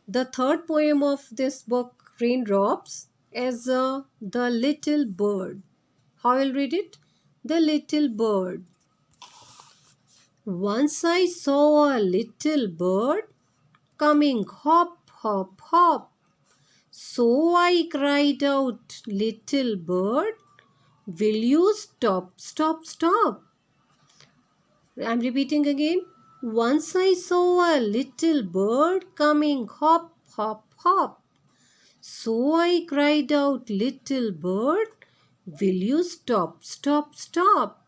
The third poem of this book, Raindrops, is The Little Bird. How I'll read it? The Little Bird. Once I saw a little bird coming hop, hop, hop. So I cried out, little bird, will you stop, stop, stop? I'm repeating again. Once I saw a little bird coming hop, hop, hop. So I cried out, little bird, will you stop, stop, stop?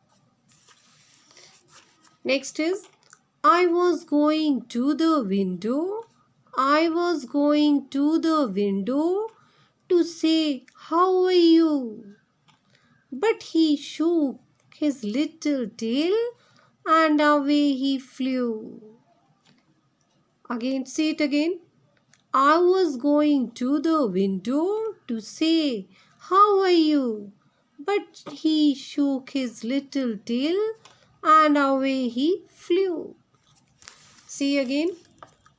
Next is, I was going to the window. I was going to the window to say, how are you? But he shook his little tail and away he flew. Again, say it again. I was going to the window to say, how are you? But he shook his little tail and away he flew. See again.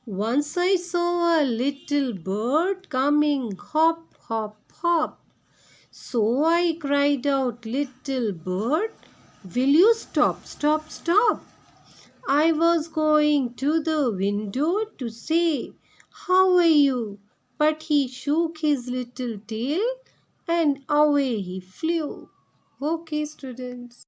Once I saw a little bird coming hop, hop, hop. So I cried out, little bird, will you stop, stop, stop? I was going to the window to say, how are you? But he shook his little tail and away he flew. Okay, students.